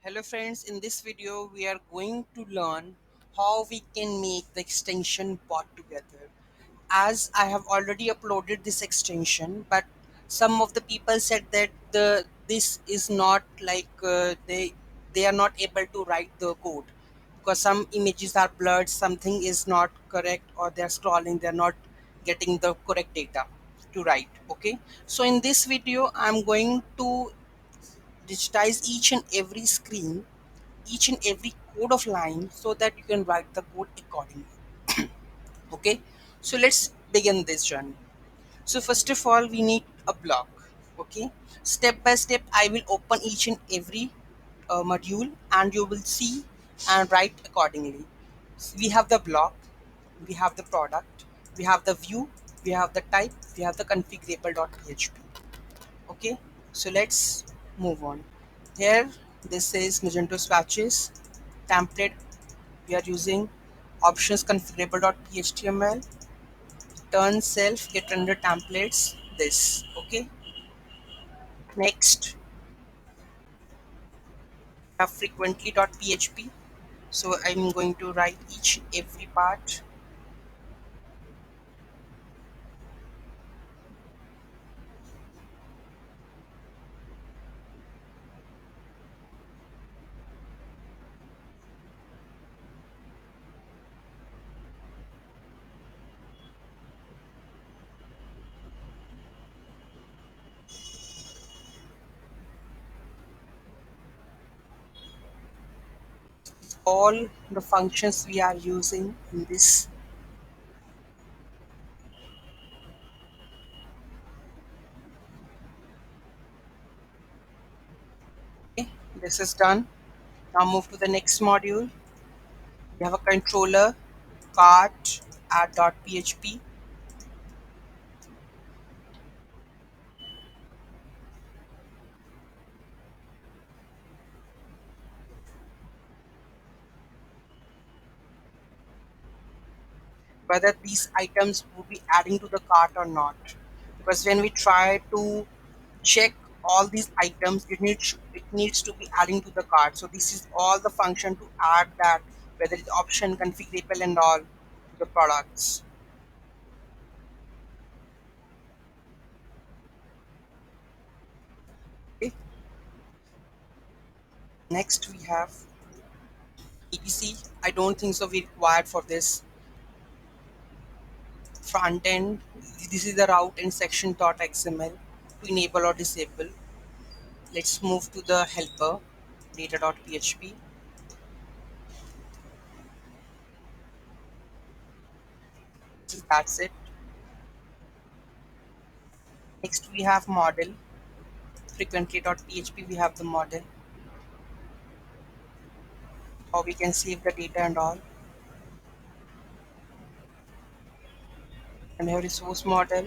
Hello friends, in this video we are going to learn how we can make the extension bot together. As I have already uploaded this extension, but some of the people said that this is not like they are not able to write the code because some images are blurred, something is not correct, or they are scrolling, they are not getting the correct data to write. Okay, so in this video I'm going to digitize each and every screen, each and every code of line, so that you can write the code accordingly. Okay, so let's begin this journey. So first of all we need a block. Okay, step by step I will open each and every module and you will see and write accordingly. So we have the block, we have the product, we have the view, we have the type, we have the configurable.php. Okay, so let's move on. Here this is Magento swatches template. We are using options configurable.html, turn self get under templates, this. Okay, next have frequently.php. So I'm going to write each every part. All the functions we are using in this. Okay, this is done. Now move to the next module. We have a controller cart add.php. Whether these items would be adding to the cart or not, because when we try to check all these items, it needs to be adding to the cart. So this is all the function to add that, whether it's option configurable and all to the products. Okay, next we have etc. I don't think so we required for this. Front end, this is the route and section.xml to enable or disable. Let's move to the helper data.php. That's it. Next we have model frequently.php. We have the model, how we can save the data and all. And have resource model,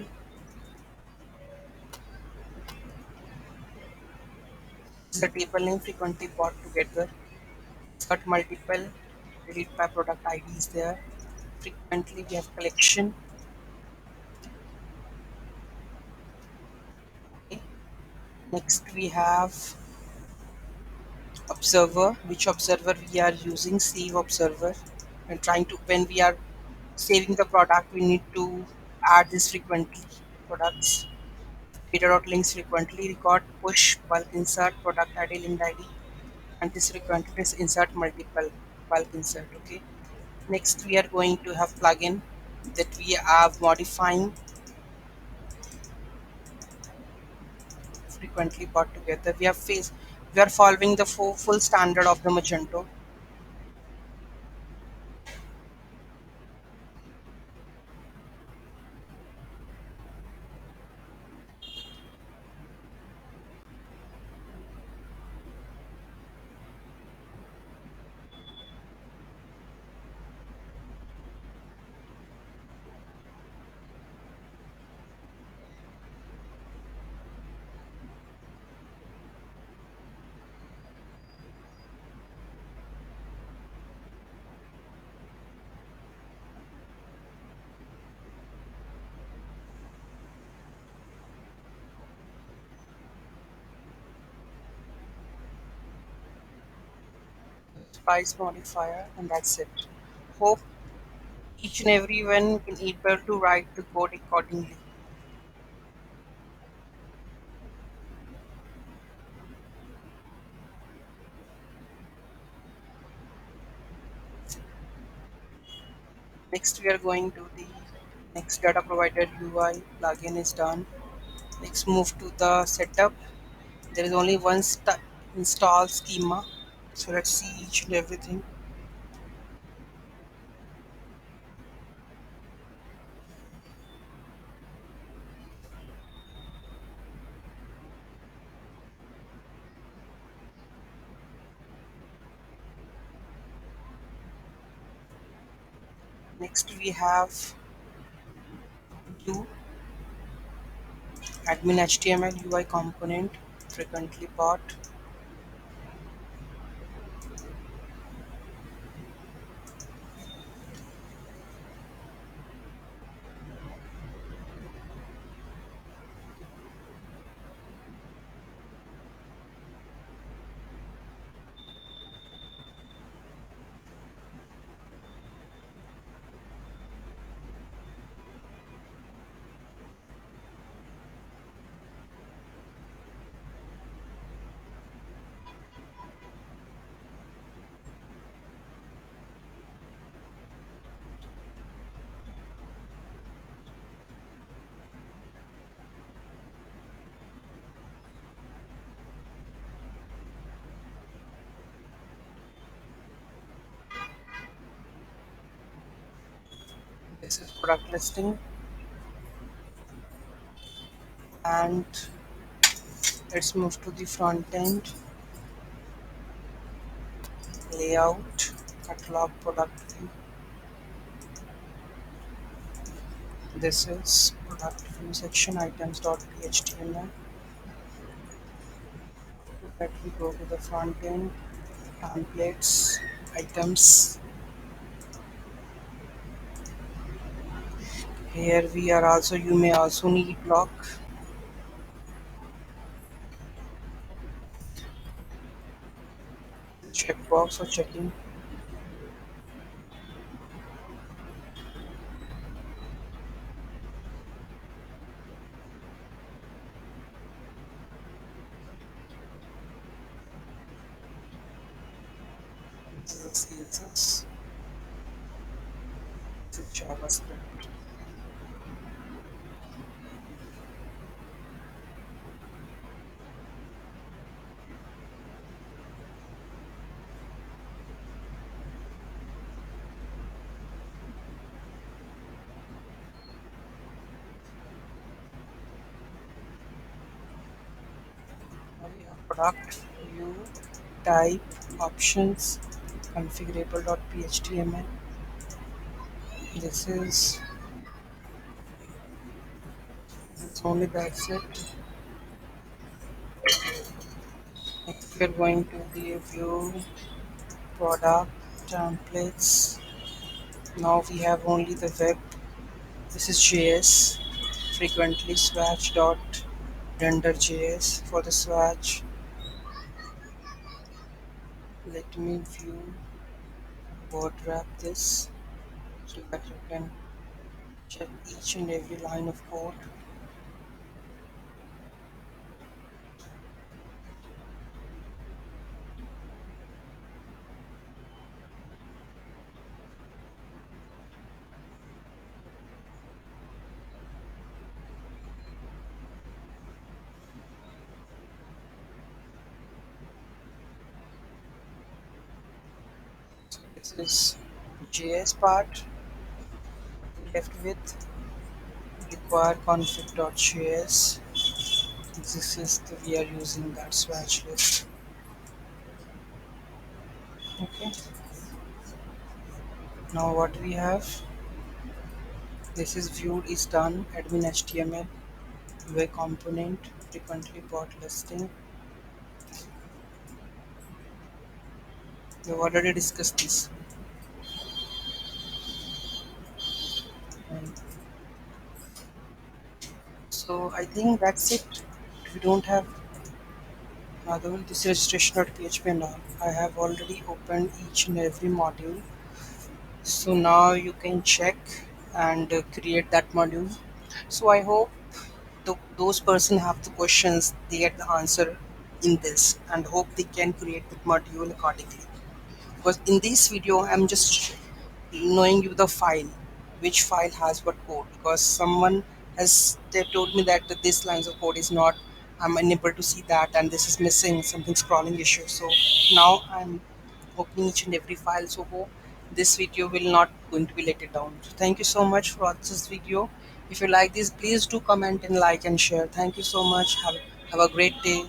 the table name frequently brought together. It's got multiple delete by product IDs there. Frequently we have collection. Okay. Next we have observer, which observer we are using, save observer. And trying to, when we are saving the product, we need to add this frequently products. Data.links frequently record push bulk insert product ID linked ID, and this frequently is insert multiple bulk insert. Okay, next we are going to have plugin that we are modifying frequently brought together. We are following the full standard of the Magento. price modifier, and that's it. Hope each and everyone can able to write the code accordingly. Next, we are going to the next data provider UI plugin is done. Next, move to the setup. There is only one install schema. So let's see each and everything. Next, we have view admin HTML UI component frequently bought. This is product listing, and let's move to the front end layout, catalog product view. This is product view section items.html. Let me go to the front end templates items. Here we are also, you may also need block checkbox for checking. This is CSS, this is JavaScript. Now we have product view type options configurable.html. This is it's only that's it. Next we are going to the view product templates. Now we have only the web. This is JS frequently swatch dot render JS for the swatch. Let me view word wrap this so that you can check each and every line of code. So this is JS part left with require config.js. This is the we are using that swatch list. Okay. Now what we have, this is viewed is done admin HTML UI component frequently bought listing. We've already discussed this. And so I think that's it. We don't have Other this registration.php and all. I have already opened each and every module. So now you can check and create that module. So I hope those person have the questions, they get the answer in this, and hope they can create the module accordingly. Because in this video I'm just knowing you the file, which file has what code, because someone has they told me that this lines of code is not, I'm unable to see that, and this is missing something, scrolling issue. So now I'm opening each and every file, so hope this video will not going to be let it down. So thank you so much for watching this video. If you like this, please do comment and like and share. Thank you so much. Have a great day.